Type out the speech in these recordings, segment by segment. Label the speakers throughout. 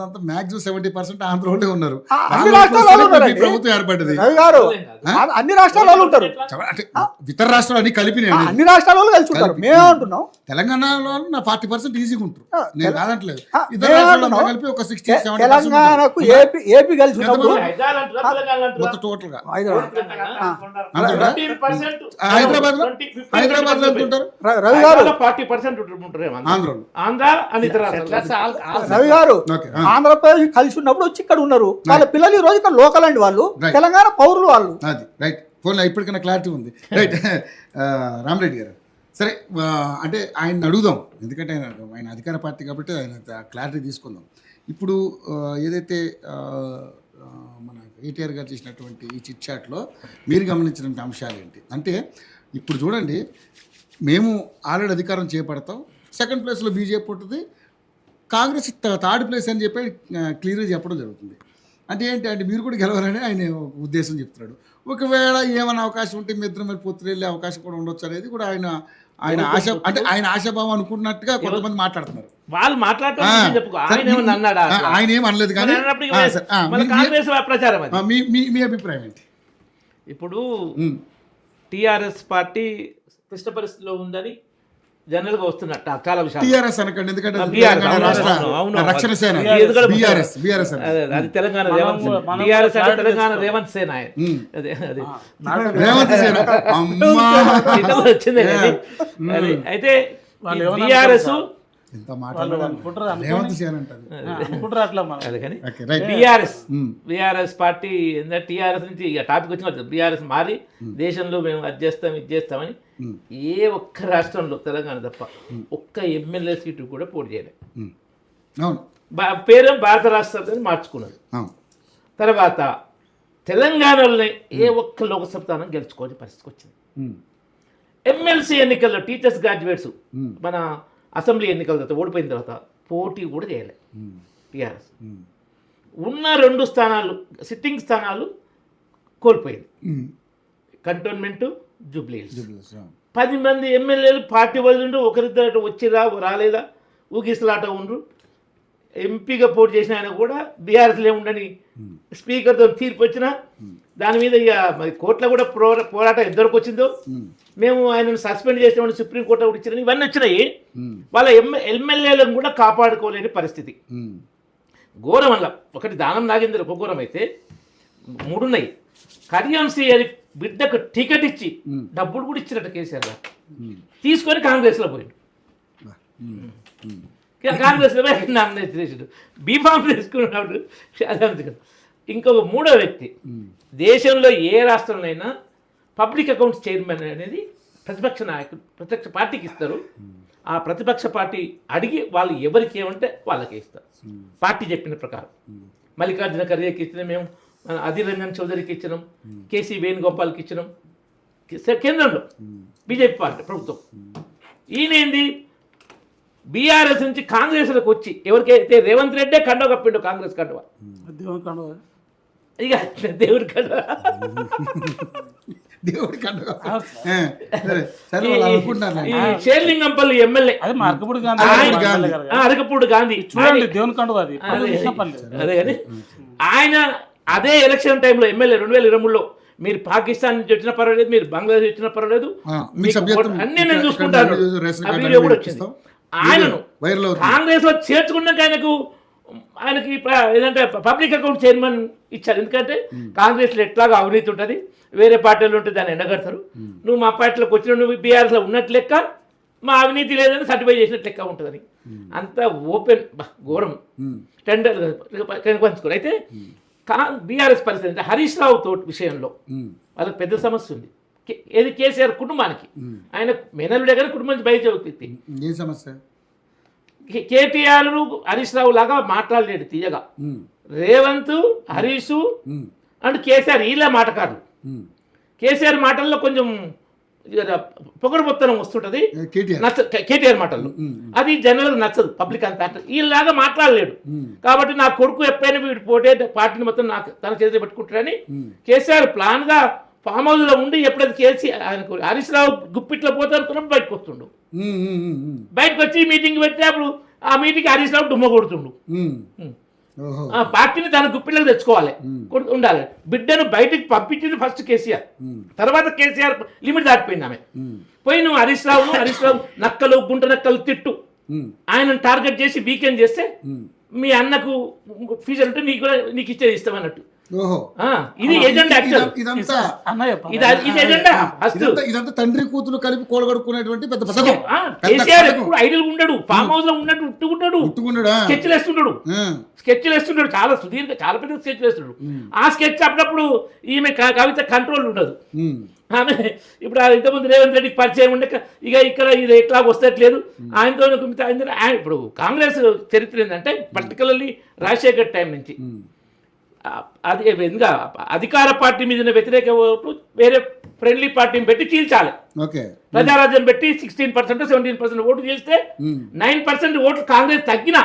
Speaker 1: అంతా మాక్సిమం 70% ఆంధ్రలోనే ఉన్నారు.
Speaker 2: అన్ని రాష్ట్రాలలో
Speaker 1: ఈ ప్రభుత్వం ఏర్పడ్డది.
Speaker 2: రవి గారు అన్ని రాష్ట్రాలలో ఉంటారు,
Speaker 1: అంటే ఇతర రాష్ట్రాలు అన్ని కలిపి
Speaker 2: అన్ని రాష్ట్రాలలో కలిసి ఉంటారు. మేమేమంటున్నాం,
Speaker 1: తెలంగాణలో నా 40% ఈజీగా ఉంటారు. నేను కాదంటలేదు. ఇతర
Speaker 2: మేమేమంటున్నాం,
Speaker 1: రాష్ట్రాల్లో కలిపి ఒక 60-70%
Speaker 2: తెలంగాణకు ఏపీ కలిసి ఉన్నప్పుడు
Speaker 1: మొత్తం టోటల్ గా
Speaker 2: హైదరాబాద్
Speaker 1: హైదరాబాద్ లో ఎంత ఉంటారు?
Speaker 2: రవి గారు
Speaker 3: 40% ఉంటారు
Speaker 1: ఆంధ్రలో.
Speaker 3: ఆంధ్ర అని ఇతర రాష్ట్రాలు.
Speaker 2: రవి గారు
Speaker 1: ఓకే.
Speaker 2: ఆంధ్రప్రదేశ్ కలిసి ఉన్నప్పుడు వచ్చి ఇక్కడ ఉన్నారు. వాళ్ళ పిల్లలు ఈ రోజు ఇక్కడ లోకల్ అండి, వాళ్ళు
Speaker 1: Right.
Speaker 2: తెలంగాణ పౌరులు వాళ్ళు.
Speaker 1: అది రైట్. ఫోన్లో ఇప్పటికైనా క్లారిటీ ఉంది. రైట్. రామరెడ్డి గారు సరే, అంటే ఆయన అడుగుదాం, ఎందుకంటే ఆయన అధికార పార్టీ కాబట్టి ఆయన క్లారిటీ తీసుకుందాం. ఇప్పుడు ఏదైతే మన కేటీఆర్ గారు చేసినటువంటి ఈ చిట్ చాట్లో మీరు గమనించినటువంటి అంశాలు ఏంటి అంటే, ఇప్పుడు చూడండి, మేము ఆల్రెడీ అధికారం చేపడతాం, సెకండ్ ప్లేస్లో బీజేపీ ఉంటుంది, కాంగ్రెస్ థర్డ్ ప్లేస్ అని చెప్పి క్లియర్గా చెప్పడం జరుగుతుంది. అంటే ఏంటి అంటే మీరు కూడా గెలవాలని ఆయన ఉద్దేశం చెప్తున్నాడు. ఒకవేళ ఏమైనా అవకాశం ఉంటే మీ ఇద్దరు మరి పొత్తు వెళ్ళే అవకాశం కూడా ఉండొచ్చు అనేది కూడా ఆయన ఆశ, అంటే ఆయన ఆశాభావం అనుకున్నట్టుగా కొంతమంది మాట్లాడుతున్నారు.
Speaker 3: వాళ్ళు మాట్లాడటం
Speaker 1: ఆయన ఏం అనలేదు కానీ
Speaker 3: కాంగ్రెస్ ప్రచారం అది.
Speaker 1: మీ అభిప్రాయం ఏంటి?
Speaker 3: ఇప్పుడు టిఆర్ఎస్ పార్టీ క్లిష్ట పరిస్థితిలో ఉందని జనరల్ గా వస్తున్నట్టు చాలా విషయాలు.
Speaker 1: టిఆర్ఎస్ అనకండి, ఎందుకంటే రక్షణ సేన,
Speaker 3: అది తెలంగాణ టిఆర్ఎస్ అంటే తెలంగాణ రేవంత్ సేన.
Speaker 1: రేవంత్ సేన
Speaker 3: వచ్చింది అది. అయితే టిఆర్ఎస్ బిఆర్ఎస్ పార్టీ టిఆర్ఎస్ నుంచి టాపిక్ వచ్చిన బిఆర్ఎస్ మారి దేశంలో మేము అది చేస్తాం ఇది చేస్తామని ఏ ఒక్క రాష్ట్రంలో తెలంగాణ తప్ప ఒక్క ఎమ్మెల్యే సీటు కూడా పోటీ చేయలేదు. పేరు భారత రాష్ట్రాన్ని మార్చుకున్నది. తర్వాత తెలంగాణలోనే ఏ ఒక్క లోక్సభ స్థానం గెలుచుకోవాల్సిన పరిస్థితికి వచ్చింది. ఎమ్మెల్సీ ఎన్నికల్లో టీచర్స్ గ్రాడ్యుయేట్స్ మన అసెంబ్లీ ఎన్నికల తర్వాత ఓడిపోయిన తర్వాత పోటీ కూడా చేయలే టీఆర్ఎస్. ఉన్న 2 స్థానాలు సిట్టింగ్ స్థానాలు కోల్పోయింది, కంటోన్మెంట్, జూబ్లీ హిల్స్. 10 మంది ఎమ్మెల్యేలు పార్టీ వదిలిండ్రు, ఒకరిద్దరు వచ్చిరా రాలేదా ఊగిసలాట ఉండ్రు. ఎంపీగా పోటీ చేసిన ఆయన కూడా బీఆర్ఎస్లో ఉండని స్పీకర్తో తీర్పు వచ్చినా దాని మీద ఇక మరి కోర్టులో కూడా పోరాటం ఎంతవరకు వచ్చిందో, మేము ఆయనను సస్పెండ్ చేసామని సుప్రీంకోర్టు కూడా ఇచ్చిన ఇవన్నీ వచ్చినాయి. వాళ్ళ ఎమ్మెల్యేలను కూడా కాపాడుకోలేని పరిస్థితి. ఘోరం వల్ల ఒకటి దానం నాగేంద్ర ఒక ఘోరం అయితే 3 ఉన్నాయి. కడియంసి అని బిడ్డకు టికెట్ ఇచ్చి డబ్బులు కూడా ఇచ్చినట్టు కేసీఆర్ గారు తీసుకొని కాంగ్రెస్లో పోయిండు. కాంగ్రెస్లో నామినేట్ చేసాడు, బీఫామ్ తీసుకున్నప్పుడు. ఇంకొక 3వ వ్యక్తి, దేశంలో ఏ రాష్ట్రంలో పబ్లిక్ అకౌంట్స్ చైర్మన్ అనేది ప్రతిపక్ష నాయకులు ప్రతిపక్ష పార్టీకి ఇస్తారు. ఆ ప్రతిపక్ష పార్టీ అడిగి వాళ్ళు ఎవరికి ఏమంటే వాళ్ళకే ఇస్తారు పార్టీ చెప్పిన ప్రకారం. మల్లికార్జున ఖర్గేకి ఇచ్చినాం, మేము అధీర్ రంజన్ చౌదరికి ఇచ్చినాం, కేసీ వేణుగోపాల్కి ఇచ్చినాం కేంద్రంలో బీజేపీ పార్టీ ప్రభుత్వం. ఈయనేంది బీఆర్ఎస్ నుంచి కాంగ్రెస్లోకి వచ్చి ఎవరికైతే రేవంత్ రెడ్డే కండవ కప్పిండు కాంగ్రెస్ కండవ, ఇక దేవుడి కండవ షేర్లింగంపల్లి ఎమ్మెల్యే అరకపూడి గాంధీ అదే కానీ ఆయన అదే ఎలక్షన్ టైంలో ఎమ్మెల్యే 2023లో మీరు పాకిస్తాన్ నుంచి వచ్చినా పర్వాలేదు, మీరు బంగ్లాదేశ్ వచ్చినా పర్వాలేదు, అన్నీ నేను చూసుకుంటాను. ఆ వీడియో కూడా వచ్చింది. ఆయనను కాంగ్రెస్ లో చేర్చుకున్నాక ఆయనకి ఏదంటే పబ్లిక్ అకౌంట్ చైర్మన్ ఇచ్చారు. ఎందుకంటే కాంగ్రెస్లో ఎట్లాగా అవినీతి ఉంటుంది, వేరే పార్టీలో ఉంటే దాన్ని ఎండగడతారు. నువ్వు మా పార్టీలోకి వచ్చిన నువ్వు బీఆర్ఎస్లో ఉన్నట్లు లెక్క, మా అవినీతి లేదని సర్టిఫై చేసినట్టు లెక్క ఉంటుందని అంతా ఓపెన్ ఘోరం టెండర్ పంచుకోరు. అయితే బీఆర్ఎస్ పరిస్థితి అంటే హరీష్ రావు తోటి విషయంలో వాళ్ళకి పెద్ద సమస్య ఉంది. ఏది కేసీఆర్ కుటుంబానికి, ఆయన మేనల్లుడే కానీ కుటుంబం నుంచి బయట వ్యక్తి.
Speaker 1: ఏ సమస్య?
Speaker 3: కేటీఆర్ హరీష్ రావు లాగా మాట్లాడలేడు తీయగా. రేవంత్, హరీష్ అండ్ కేసీఆర్ ఇలా మాటకారులు. కేసీఆర్ మాటల్లో కొంచెం పొగరబొత్తనం వస్తుంటది కేటీఆర్ మాటల్లో, అది జనరల్ నచ్చదు పబ్లిక్ అంతా. వీళ్ళలాగా మాట్లాడలేడు కాబట్టి నా కొడుకు ఎప్పుడైనా వీడు పోతే పార్టీని మొత్తం నాకు తన చేతిలో పెట్టుకుంటారని కేసీఆర్ ప్లాన్ గా ఫామ్ హౌస్ లో ఉండి ఎప్పుడైతే కేసీ ఆయనకు హరీష్ రావు గుప్పిట్లో పోతే అనుకున్నప్పుడు బయటకు వస్తుండు. బయటకు వచ్చి మీటింగ్ పెడితే అప్పుడు ఆ మీటింగ్ హరీష్ రావు డుమ్మ కొడుతుండు.
Speaker 1: ఓహో.
Speaker 3: పార్టీని తన గుప్పిలోకి తెచ్చుకోవాలి ఉండాలి. బిడ్డను బయటికి పంపించింది ఫస్ట్ కేసీఆర్, తర్వాత కేసీఆర్ లిమిట్ దాటిపోయింది ఆమె. పోయి నువ్వు హరీష్ రావు నక్కలు గుంట నక్కలు తిట్టు, ఆయనను టార్గెట్ చేసి వీకెండ్ చేస్తే మీ అన్నకు ఫ్యూచర్ ఉంటే నీకు ఇచ్చేది ఇస్తామన్నట్టు.
Speaker 1: ఓహో.
Speaker 3: ఇది ఎజెండా. ఇది ఎజెండా.
Speaker 1: ఇదంతా తండ్రి కూతురు కలిపి కూడగడుకునేటువంటి పెద్ద పథకం.
Speaker 3: కేసీఆర్ ఎప్పుడు ఐడియల్ ఉండడు, ఫామ్ హౌస్ లో ఉన్నట్టు ఉట్టుకుంటాడు, స్కెచ్లు వేస్తుంటాడు, చాలా సుదీర్ఘ చాలా పెద్ద స్కెచ్లు వేస్తుంటాడు. ఆ స్కెచ్ అప్పుడప్పుడు ఈమె కవిత కంట్రోల్ ఉండదు. ఆమె ఇప్పుడు ఇంతకుముందు రేవంత్ రెడ్డికి పరిచయం ఉండే ఇక ఇక్కడ ఇది ఎట్లా వస్తట్లేదు ఆయనతో. ఇప్పుడు కాంగ్రెస్ చరిత్ర ఏంటంటే పర్టికులర్లీ రాజశేఖర్ టైం నుంచి అది ఎందుగా అధికార పార్టీ మీద వ్యతిరేక ఓటు వేరే ఫ్రెండ్లీ పార్టీని పెట్టి చీల్చాలి. ప్రజారాజ్యం పెట్టి 16% 17% ఓటు చీల్స్తే 9% ఓట్లు కాంగ్రెస్ తగ్గినా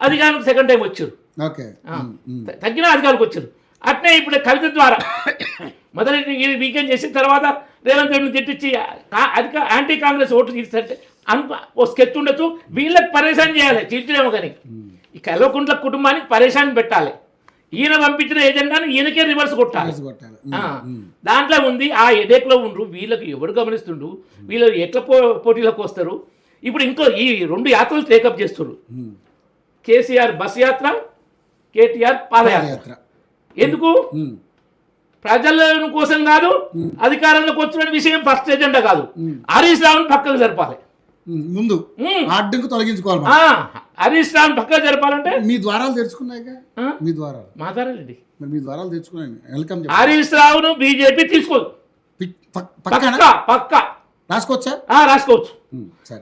Speaker 3: అధికారానికి సెకండ్ టైం వచ్చారు, తగ్గినా అధికారికి వచ్చారు. అట్నే ఇప్పుడు కవిత ద్వారా మొదటి వీకెండ్ చేసిన తర్వాత రేవంత్ రెడ్డిని తిట్టించి యాంటీ కాంగ్రెస్ ఓట్లు చీల్స్తే ఓ స్కెచ్ ఉండొచ్చు. వీళ్ళకి పరేషాన్ చేయాలి, చీల్చలేమో కానీ ఈ కల్వకుంట్ల కుటుంబానికి పరేషాన్ పెట్టాలి. ఈయన పంపించిన ఏజెండాను ఈయనకే రివర్స్ కొట్టాలి. దాంట్లో ఉంది ఆ ఎడేక్లో ఉండ్రు. వీళ్ళకి ఎవరు గమనిస్తుండ్రు, వీళ్ళు ఎట్లా పోటీలకు వస్తారు. ఇప్పుడు ఇంకో ఈ 2 యాత్రలు టేకప్ చేస్తున్నారు. కేసీఆర్ బస్ యాత్ర, కేటీఆర్ పాదయాత్ర. ఎందుకు? ప్రజల కోసం కాదు, అధికారంలోకి వచ్చిన విషయం ఫస్ట్ ఎజెండా కాదు. హరీష్ రావుని పక్కకు జరపాలి,
Speaker 1: ముందు అడ్డంకు తొలగించుకోవాలి.
Speaker 3: హరీష్ రావుని పక్కకు జరపాలంటే
Speaker 1: మీ ద్వారాలు తెరుచుకున్నాయి, మీ ద్వారాలు
Speaker 3: మా ద్వారాలండి,
Speaker 1: మీ ద్వారాలు తెరుచుకున్నాయి. వెల్కమ్.
Speaker 3: హరీష్ రావును బీజేపీ తీసుకోదు, పక్క
Speaker 1: రాసుకోవచ్చా?
Speaker 3: రాసుకోవచ్చు.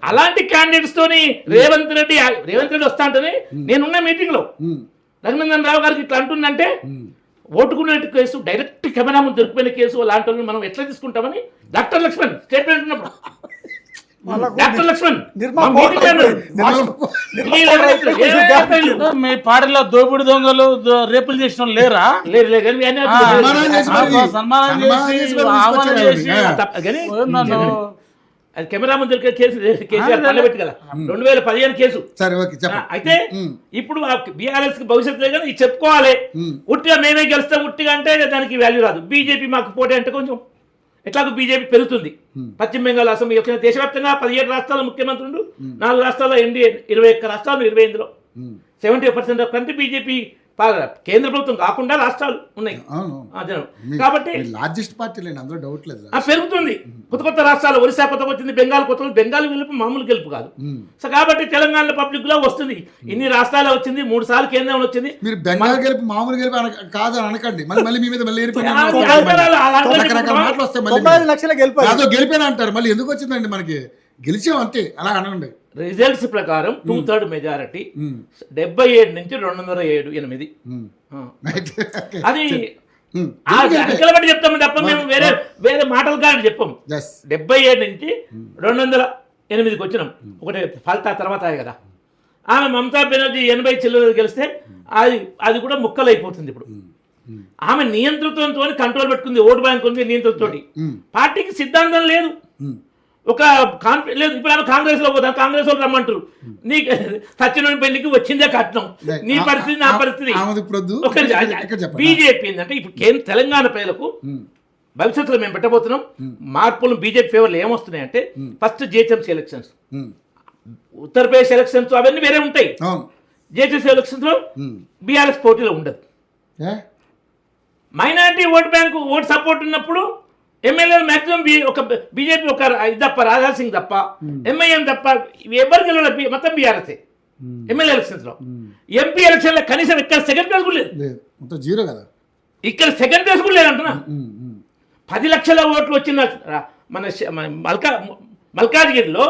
Speaker 3: అలాంటి క్యాండిడేట్స్ తోని రేవంత్ రెడ్డి వస్తా అంటే నేనున్న మీటింగ్ లో రఘునందన్ రావు గారికి ఇట్లా అంటుందంటే ఓటుకునే కేసు డైరెక్ట్ కెమెరా ముందు దొరికిపోయిన కేసు అలాంటి వాళ్ళని మనం ఎట్లా తీసుకుంటామని డాక్టర్ లక్ష్మణ్ స్టేట్మెంట్ ఉన్నప్పుడు డాక్టర్ లక్ష్మణ్
Speaker 2: మీ పార్టీలో దోపిడి దొంగలు రేపులు చేసిన లేరా?
Speaker 3: అది కెమెరా ముందు దొరికే కేసు కేసీఆర్ పండబెట్టి కదా 2015 కేసు. అయితే ఇప్పుడు బీఆర్ఎస్ కి భవిష్యత్తు లేదు కానీ చెప్పుకోవాలి. ఉట్టిగా మేమే గెలుస్తాం, ఉట్టిగా అంటే దానికి వాల్యూ రాదు. బీజేపీ మాకు పోటీ అంటే కొంచెం ఎట్లాగో బీజేపీ పెరుగుతుంది. పశ్చిమ బెంగాల్ అసెంబ్లీ దేశవ్యాప్తంగా 17 రాష్ట్రాల ముఖ్యమంత్రులు, 4 రాష్ట్రాల్లో ఎన్డీఏ 21 రాష్ట్రాలు 25లో 70% కంటే బీజేపీ కేంద్ర ప్రభుత్వం కాకుండా రాష్ట్రాలు ఉన్నాయి. కాబట్టి
Speaker 1: లార్జెస్ట్ పార్టీ లేని అందులో డౌట్ లేదు,
Speaker 3: పెరుగుతుంది. కొత్త రాష్ట్రాలు, ఒరిస్సా కొత్తగా వచ్చింది, బెంగాల్ కొత్త, బెంగాల్ గెలుపు మామూలు గెలుపు కాదు. సో కాబట్టి తెలంగాణ పబ్లిక్ లో వస్తుంది. ఇన్ని రాష్ట్రాలు వచ్చింది, 3 సార్లు కేంద్రం వచ్చింది.
Speaker 1: మీరు బెంగాల్ గెలుపు మామూలు గెలుపు కాదు అని అనకండి. మళ్ళీ మీ మీద గెలిపేనా అంటారు. మళ్ళీ ఎందుకు వచ్చిందండి? మనకి గెలిచాం అంతే, అలా అనండి.
Speaker 3: రిజల్ట్స్ ప్రకారం 2/3 మెజారిటీ 77 నుంచి 207 అది బట్టి చెప్తాము తప్ప మేము వేరే మాటలు కానీ చెప్పాము. 77 నుంచి 208కి వచ్చినాం. ఒకటి ఫలితా తర్వాత కదా. ఆమె మమతా బెనర్జీ 80 చిల్లర గెలిస్తే అది కూడా ముక్కలు అయిపోతుంది. ఇప్పుడు ఆమె నియంత్రణతో కంట్రోల్ పెట్టుకుంది, ఓటు బ్యాంక్ ఉంది నియంత్రణతో. పార్టీకి సిద్ధాంతం లేదు, ఒక కాన్ఫిడెన్స్ లేదు. ఇప్పుడు ఆమె కాంగ్రెస్ లో పోతాం, కాంగ్రెస్ వాళ్ళు రమ్మంటారు. నీకు సత్యనారాయణ పెళ్లికి వచ్చిందే కట్నం, నీ పరిస్థితి నా పరిస్థితి. బీజేపీ ఏంటంటే ఇప్పుడు తెలంగాణ ప్రజలకు భవిష్యత్తులో మేము పెట్టబోతున్నాం మార్పులు. బీజేపీ ఫేవర్లు ఏమొస్తున్నాయంటే first GHMC elections, Uttar Pradesh elections అవన్నీ వేరే ఉంటాయి. జిహెచ్ఎంసీ ఎలక్షన్స్ లో బీఆర్ఎస్ పోటీలో ఉండదు. Minority vote bank vote support ఉన్నప్పుడు ఎమ్మెల్యేలు మాక్సిమం ఒక బీజేపీ ఒక ఇది తప్ప, రాజా సింగ్ తప్ప, ఎంఐఎం తప్ప ఎవరికి వెళ్ళాలి మొత్తం బీఆర్ఎస్ ఎమ్మెల్యే ఎలక్షన్స్ లో. ఎంపీ ఎలక్షన్ లో కనీసం ఇక్కడ సెకండ్ ప్లేస్ కూడా లేదు,
Speaker 1: జీరో కదా.
Speaker 3: ఇక్కడ సెకండ్ ప్లేస్ కూడా లేదంటున్నా. 10 లక్షల ఓట్లు వచ్చిన మన మల్కాజ్గిరిలో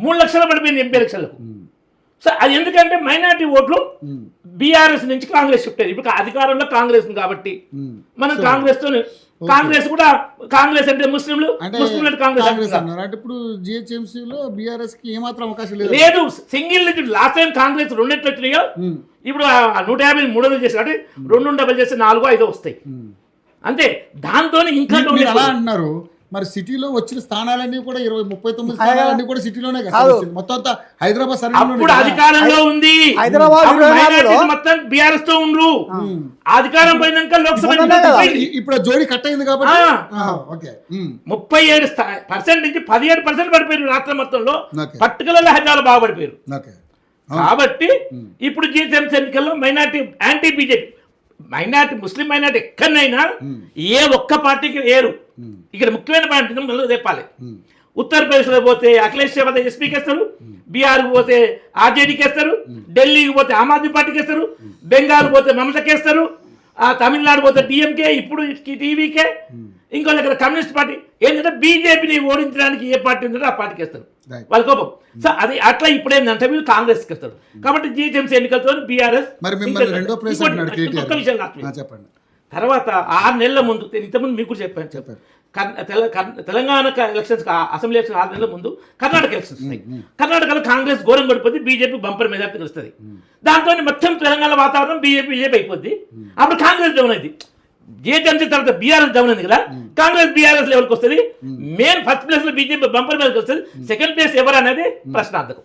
Speaker 3: 3 లక్షలు పడిపోయింది ఎంపీ ఎలక్షన్లకు. సో అది ఎందుకంటే మైనారిటీ ఓట్లు బీఆర్ఎస్ నుంచి కాంగ్రెస్ షిఫ్ట్ అయ్యింది. ఇప్పుడు అధికారంలో కాంగ్రెస్ కాబట్టి మనం కాంగ్రెస్ తో, కాంగ్రెస్ కూడా కాంగ్రెస్ అంటే ముస్లింలు, ముస్లింలు అంటే కాంగ్రెస్.
Speaker 1: ఇప్పుడు జిహెచ్ఎంసీలో బీఆర్ఎస్ కి ఏమాత్రం అవకాశం
Speaker 3: లేదు. సింగిల్ లాస్ట్ టైం కాంగ్రెస్ 2 వచ్చినాయో, ఇప్పుడు 150 300 చేసి అంటే 2 డబల్ చేస్తే 4 5 వస్తాయి అంతే. దాంతో ఇంకా
Speaker 1: అలా అంటున్నారు. మరి సిటీలో వచ్చిన స్థానాలన్నీ కూడా 39 స్థానాలన్నీ కూడా సిటీలోనే కదా సార్ వచ్చింది. మొత్తం అంతా హైదరాబాద్
Speaker 3: అప్పుడు అధికారంలో ఉంది
Speaker 2: హైదరాబాద్
Speaker 3: అప్పుడు
Speaker 2: 24
Speaker 3: మైనారిటీస్ మొత్తం బీఆర్ఎస్ తో ఉండ్రు అధికారం పోయినాక లోక్సభ
Speaker 2: మొన్ననే కదా.
Speaker 1: ఇప్పుడు జోడీ కట్ అయింది కాబట్టి ఓకే
Speaker 3: 37% నుంచి 17% పడిపోయారు రాష్ట్రం మొత్తంలో
Speaker 1: ఓకే
Speaker 3: పర్టికులర్ హైదరాబాద్ బాగా పడిపోయారు
Speaker 1: ఓకే
Speaker 3: కాబట్టి ఇప్పుడు జీహెచ్ఎంసీ ఎన్నికల్లో మైనార్టీ యాంటీ బీజేపీ మైనార్టీ ముస్లిం మైనార్టీ ఎక్కడైనా ఏ ఒక్క పార్టీకి వేరు ఇక్కడ ముఖ్యమైన పాయింట్ చెప్పాలి ఉత్తరప్రదేశ్లో పోతే అఖిలేష్ యాదవ్ ఎస్పీకి వేస్తారు బీహార్కి పోతే ఆర్జేడీకి వేస్తారు ఢిల్లీకి పోతే ఆమ్ ఆద్మీ పార్టీకి వేస్తారు బెంగాల్ పోతే మమతకి వేస్తారు తమిళనాడు పోతే డిఎంకే ఇప్పుడు టీవీకే ఇంకో దగ్గర కమ్యూనిస్ట్ పార్టీ ఏంటంటే బీజేపీని ఓడించడానికి ఏ పార్టీ ఉందో ఆ పార్టీకి వేస్తారు వాళ్ళ కోపం సో అది అట్లా ఇప్పుడు ఏంటంటే వీళ్ళు కాంగ్రెస్కి వస్తారు కాబట్టి జీహెచ్ఎంసీ ఎన్నికలతో బీఆర్ఎస్ ఒక్క విషయం
Speaker 1: చెప్పండి
Speaker 3: తర్వాత 6 నెలల ముందు ఇంతకుముందు మీకు కూడా చెప్పారు తెలంగాణ ఎలక్షన్స్ అసెంబ్లీ ఎలక్షన్ 6 నెలల ముందు కర్ణాటక ఎలక్షన్స్ ఉన్నాయి కర్ణాటకలో కాంగ్రెస్ ఘోరం పడిపోద్ది బీజేపీ బంపర్ మెజార్టీ గెలుస్తుంది దాంతో మొత్తం తెలంగాణ వాతావరణం బీజేపీ అయిపోద్ది అప్పుడు కాంగ్రెస్ డౌన్ అయింది జీహెచ్ఎంసీ తర్వాత బీఆర్ఎస్ డౌన్ అయింది కదా కాంగ్రెస్ బీఆర్ఎస్ లెవెల్కి వస్తుంది మెయిన్ ఫస్ట్ ప్లేస్ లో బీజేపీ బంపర్ మీదకి వస్తుంది సెకండ్ ప్లేస్ ఎవరు అనేది ప్రశ్నార్థకం